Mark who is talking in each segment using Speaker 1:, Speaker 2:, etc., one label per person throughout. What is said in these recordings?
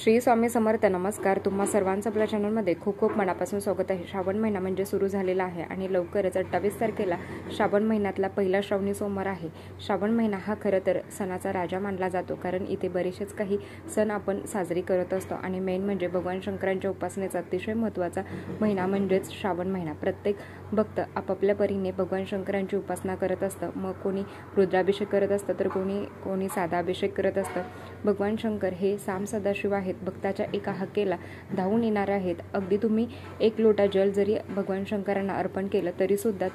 Speaker 1: श्री स्वामी समर्थ. नमस्कार. तुम्हा सर्वांचं आपल्या चॅनलमध्ये खूप खूप मनापासून स्वागत आहे. श्रावण महिना म्हणजे सुरू झालेला आहे आणि लवकरच 28 तारखेला श्रावण महिन्यातला पहिला श्रावणी सोमवार आहे. श्रावण महिना हा खरं तर सणाचा राजा मानला जातो, कारण इथे बरेचसेच काही सण आपण साजरी करत असतो आणि मेन म्हणजे भगवान शंकरांच्या उपासनेचा अतिशय महत्त्वाचा महिना म्हणजेच श्रावण महिना. प्रत्येक भक्त आपापल्या परीने भगवान शंकरांची उपासना करत असतं. मग कोणी रुद्राभिषेक करत असतं तर कोणी साधा अभिषेक करत असतं. भगवान शंकर हे साम सदाशिव आहेत, भक्ताच्या एका हाकेला धावून येणारे आहेत. अगदी तुम्ही एक लोटा जल जरी भगवान शंकरांना अर्पण केलं तरी सुद्धा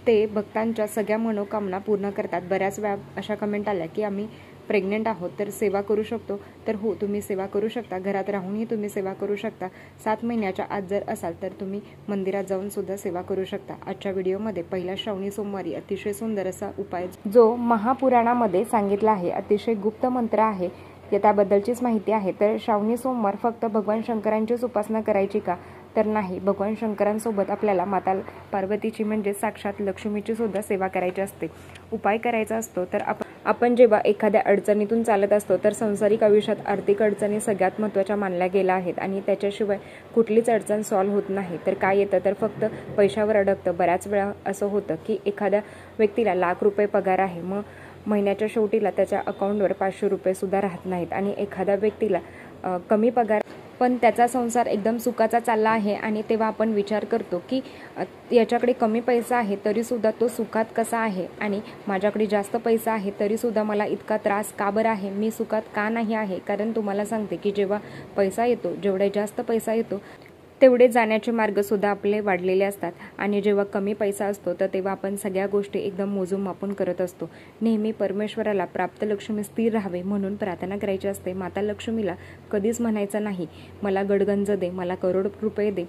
Speaker 1: ते भक्तांच्या सगळ्या मनोकामना पूर्ण करतात. बऱ्याच वेळा अशा कमेंट आल्या की आम्ही प्रेग्नेंट आहोत तर सेवा करू शकतो. तर हो, तुम्ही सेवा करू शकता. घरात राहूनही तुम्ही सेवा करू शकता. 7 महिन्याच्या आत जर असाल तर तुम्ही मंदिरात जाऊन सुद्धा सेवा करू शकता. आजच्या व्हिडिओमध्ये पहिला श्रावणी सोमवारी अतिशय सुंदर असा उपाय जो महापुराणामध्ये सांगितला आहे, अतिशय गुप्त मंत्र आहे, त्याबद्दलचीच माहिती आहे. तर श्रावणी सोमवार फक्त भगवान शंकरांचीच उपासना करायची का? तर नाही. भगवान शंकरांसोबत आपल्याला माता पार्वतीची म्हणजे साक्षात लक्ष्मीची सुद्धा सेवा करायची असते. उपाय करायचा असतो. तर आपण जेव्हा एखाद्या अडचणीतून चालत असतो तर सांसारिक आयुष्यात आर्थिक अडचणी सगळ्यात महत्त्वाच्या मानल्या गेल्या आहेत आणि त्याच्याशिवाय कुठलीच अडचण सॉल्व्ह होत नाही. तर काय येतं तर फक्त पैशावर अडकतं. बऱ्याच वेळा असं होतं की एखाद्या व्यक्तीला लाख रुपये पगार आहे, मग महिन्याच्या शेवटीला त्याच्या अकाउंटवर 500 रुपये सुद्धा राहत नाहीत. आणि एखाद्या व्यक्तीला कमी पगार पण त्याचा संसार एकदम सुखाचा चालला आहे आणि तेव्हा आपण विचार करतो की याच्याकडे कमी पैसा आहे तरीसुद्धा तो सुखात कसा आहे आणि माझ्याकडे जास्त पैसा आहे तरीसुद्धा मला इतका त्रास का बरं आहे, मी सुखात का नाही आहे? कारण तुम्हाला सांगते की जेव्हा पैसा येतो, जेवढा जास्त पैसा येतो तेवढे जाण्याचे मार्ग सुद्धा आपले वाढलेले असतात आणि जेव्हा कमी पैसा असतो तर तेव्हा आपण सगळ्या गोष्टी एकदम मोजून मापून करत असतो. नेहमी परमेश्वराला प्राप्त लक्ष्मी स्थिर राहावे म्हणून प्रार्थना करायची असते. माता लक्ष्मीला कधीच म्हणायचं नाही मला गडगंज दे, मला करोड रुपये दे.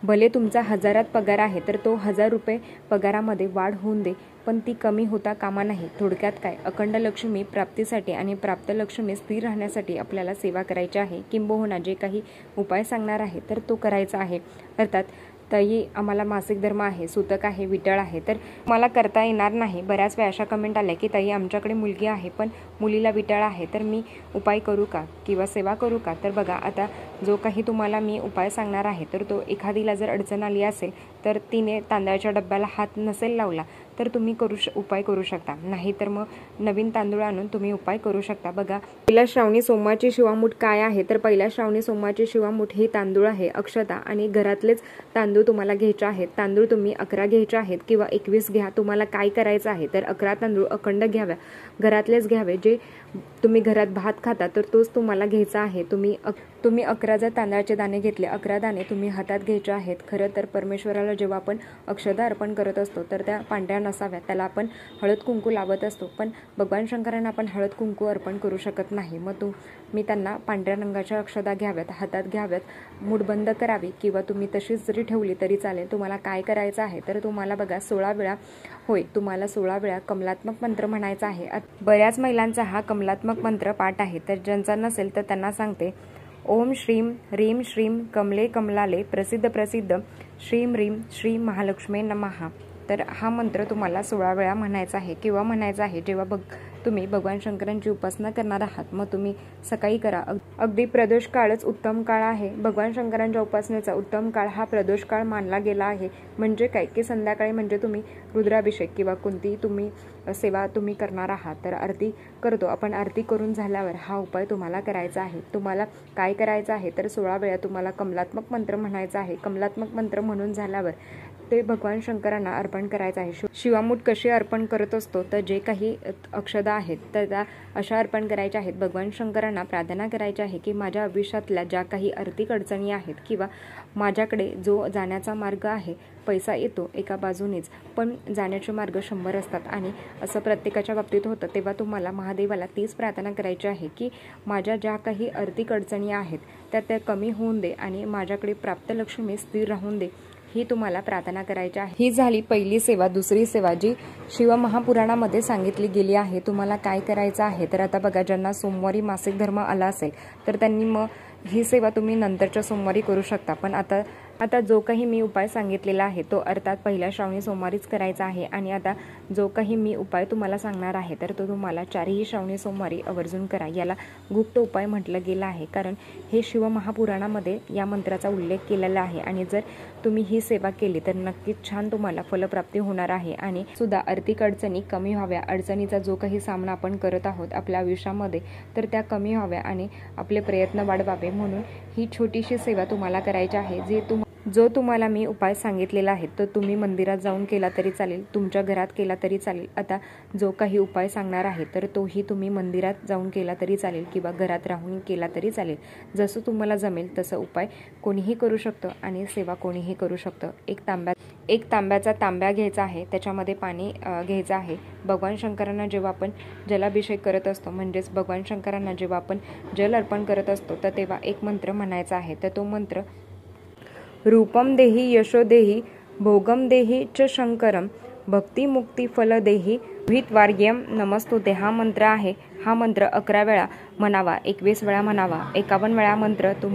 Speaker 1: भले तुमचा 1000त पगार आहे तर तो 1000 रुपये पगारामध्ये वाढ होऊन दे, पण ती कमी होता कामा नाही. थोडक्यात काय, अखंड लक्ष्मी प्राप्तीसाठी आणि प्राप्त लक्ष्मी स्थिर राहण्यासाठी आपल्याला सेवा करायची आहे. किंबहुना जे काही उपाय सांगणार आहे तर तो करायचा आहे. अर्थात ताई आम्हाला मासिक धर्म आहे, सूतक आहे, विटळ आहे, तर मला करता येणार नाही. बऱ्याच वेळा अशा कमेंट आल्या की ताई आमच्याकडे मुलगी आहे पण मुलीला विटळ आहे, तर मी उपाय करू का किंवा सेवा करू का? तर बघा, आता जो काही तुम्हाला मी उपाय सांगणार आहे तर तो एखादीला जर अडचण आली असेल तर तिने तांदळाच्या डब्याला हात नसेल लावला तर तुम्ही उपाय करू शकता. नाही तर मग नवीन तांदूळ आणून तुम्ही उपाय करू शकता. बघा, पहिल्या श्रावणी सोमवारची शिवामूठ काय आहे तर पहिल्या श्रावणी सोमवारची शिवामूठ ही तांदूळ आहे, अक्षता आणि घरातलेच तांदूळ तुम्हाला घ्यायचे आहेत. तांदूळ तुम्ही 11 घ्यायचे आहेत किंवा 21 घ्या. तुम्हाला काय करायचं आहे तर 11 तांदूळ अखंड घ्याव्या, घरातलेच घ्यावे. जे तुम्ही घरात भात खाता तर तोच तुम्हाला घ्यायचा आहे. तुम्ही 11 जर तांदळाचे दाणे घेतले, 11 दाणे तुम्ही हातात घ्यायचे आहेत. खरं तर परमेश्वराला जेव्हा आपण अक्षता अर्पण करत असतो तर त्या पांढऱ्या नसाव्या, त्याला आपण हळद कुंकू लावत असतो. पण भगवान शंकरांना आपण हळद कुंकू अर्पण करू शकत नाही. मग तुम्ही त्यांना पांढऱ्या रंगाच्या अक्षता घ्याव्यात, हातात घ्याव्यात, मूठ बंद करावी किंवा तुम्ही तशीच जरी ठेवली तरी चालेल. तुम्हाला काय करायचं आहे तर तुम्हाला बघा 16 वेळा, होय तुम्हाला 16 वेळा कमलात्मक मंत्र म्हणायचा आहे. बऱ्याच महिलांचा हा कमलात्मक मंत्र पाठ आहे, तर ज्यांचा नसेल तर त्यांना सांगते. ओम श्रीम ह्रीम श्रीम कमले कमलाले प्रसिद्ध प्रसिद्ध श्रीम ह्रीम श्री महालक्ष्मी नमः. तर हा मंत्र तुम्हाला 16 वेळा म्हणायचा आहे किंवा म्हणायचा आहे जेव्हा तुम्ही भगवान शंकरांची उपासना करणार आहात. मग तुम्ही सकाळी करा. अगदी प्रदोष काळच उत्तम काळ आहे. भगवान शंकरांच्या उपासनेचा उत्तम काळ हा प्रदोष काळ मानला गेला आहे. म्हणजे काय की संध्याकाळी म्हणजे तुम्ही रुद्राभिषेक किंवा कोणतीही तुम्ही सेवा तुम्ही करणार आहात तर आरती करतो आपण. आरती करून झाल्यावर हा उपाय तुम्हाला करायचा आहे. तुम्हाला काय करायचं आहे तर 16 वेळा तुम्हाला कमलात्मक मंत्र म्हणायचा आहे. कमलात्मक मंत्र म्हणून झाल्यावर ते भगवान शंकरांना अर्पण करायचं आहे. शिवामूठ कशी अर्पण करत असतो तर जे काही अक्षता आहेत तर त्या अशा अर्पण करायच्या आहेत. भगवान शंकरांना प्रार्थना करायची आहे की माझ्या आयुष्यातल्या ज्या काही आर्थिक अडचणी आहेत किंवा माझ्याकडे जो जाण्याचा मार्ग आहे, पैसा येतो एका बाजूनेच पण जाण्याचे मार्ग 100 असतात आणि असं प्रत्येकाच्या बाबतीत होतं. तेव्हा तुम्हाला महादेवाला तीच प्रार्थना करायची आहे की माझ्या ज्या काही आर्थिक अडचणी आहेत त्या कमी होऊन दे आणि माझ्याकडे प्राप्त लक्ष्मी स्थिर राहून दे, ही तुम्हाला प्रार्थना करायची आहे. ही झाली पहिली सेवा. दुसरी सेवा जी शिवमहापुराणामध्ये सांगितली गेली आहे. तुम्हाला काय करायचं आहे तर आता बघा, ज्यांना सोमवारी मासिक धर्म आला असेल तर त्यांनी मग ही सेवा तुम्ही नंतरच्या सोमवारी करू शकता. पण आता आता जो काही मी उपाय सांगितलेला आहे तो अर्थात पहिल्या श्रावणी सोमवारीच करायचा आहे आणि आता जो काही मी उपाय तुम्हाला सांगणार आहे तर तो तुम्हाला 4ही श्रावणी सोमवारी आवर्जून करा। याला गुप्त उपाय म्हटलं गेलं आहे कारण हे शिवमहापुराणामध्ये या मंत्राचा उल्लेख केलेला आहे आणि जर तुम्ही ही सेवा केली तर नक्कीच छान तुम्हाला फलप्राप्ती होणार आहे आणि सुद्धा आर्थिक अडचणी कमी व्हाव्या, अडचणीचा जो काही सामना आपण करत आहोत आपल्या आयुष्यामध्ये तर त्या कमी व्हाव्या आणि आपले प्रयत्न वाढवावे म्हणून ही छोटीशी सेवा तुम्हाला करायची आहे। जो तुम्हाला मी उपाय सांगितलेला आहे तो तुम्ही मंदिरात जाऊन केला तरी चालेल, तुमच्या घरात केला तरी चालेल। आता जो काही उपाय सांगणार आहे तर तोही तुम्ही मंदिरात जाऊन केला तरी चालेल किंवा घरात राहून केला तरी चालेल। जसं तुम्हाला जमेल तसं उपाय कोणीही करू शकतं आणि सेवा कोणीही करू शकतं। एक तांब्याचा तांब्या घ्यायचा आहे, त्याच्यामध्ये पाणी घ्यायचं आहे। भगवान शंकरांना जेव्हा आपण जलाभिषेक करत असतो म्हणजेच भगवान शंकरांना जेव्हा आपण जल अर्पण करत असतो तर तेव्हा एक मंत्र म्हणायचा आहे। तर तो मंत्र रूपम देहि यशो देहि भोगम देहि च शंकरम भक्ती मुक्ती फल देहि विहितवार्यम नमस्तुते हा मंत्र आहे। हा मंत्र 11 वेळा म्हणावा, 21 वेळा म्हणावा, 51 वेळा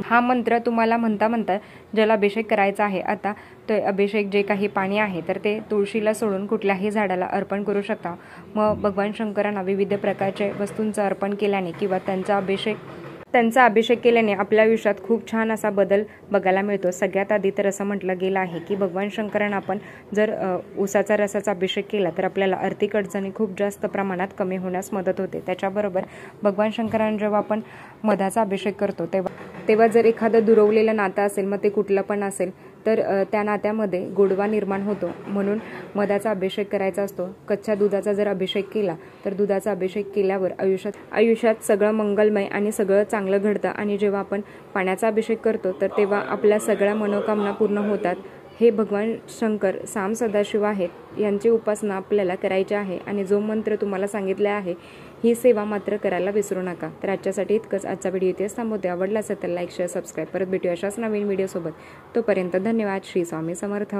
Speaker 1: हा मंत्र तुम्हाला म्हणता जलाभिषेक करायचा आहे। आता तो अभिषेक जे काही पाणी आहे तर ते तुळशीला सोडून कुठल्याही झाडाला अर्पण करू शकता। मग भगवान शंकरांना विविध प्रकारचे वस्तूंचं अर्पण केल्याने किंवा त्यांचा अभिषेक केल्याने आपल्या आयुष्यात खूप छान असा बदल बघायला मिळतो। सगळ्यात आधी तर असं म्हटलं गेलं आहे की भगवान शंकरांना आपण जर उसाचा रसाचा अभिषेक केला तर आपल्याला आर्थिक अडचणी खूप जास्त प्रमाणात कमी होण्यास मदत होते। त्याच्याबरोबर भगवान शंकरांना जेव्हा आपण मधाचा अभिषेक करतो तेव्हा जर एखादं दुरवलेलं नातं असेल मग ते कुठलं पण असेल तर त्या नात्यामध्ये गोडवा निर्माण होतो म्हणून मधाचा अभिषेक करायचा असतो। कच्च्या दुधाचा जर अभिषेक केला तर दुधाचा अभिषेक केल्यावर आयुष्यात सगळं मंगलमय आणि सगळं चांगलं घडतं आणि जेव्हा आपण पाण्याचा अभिषेक करतो तर तेव्हा आपल्या सगळ्या मनोकामना पूर्ण होतात। हे भगवान शंकर साम सदाशिव आहेत, यांची उपासना आपल्याला करायची आहे आणि जो मंत्र तुम्हाला सांगितला आहे ही सेवा मात्र करायला विसरू नका। तर आजच्यासाठी इतकंच। आजचा व्हिडिओ इथेच थांबवते। आवडला असेल तर लाईक शेअर सबस्क्राईब, परत भेटूया अशाच नवीन व्हिडिओसोबत। तोपर्यंत धन्यवाद। श्री स्वामी समर्थ।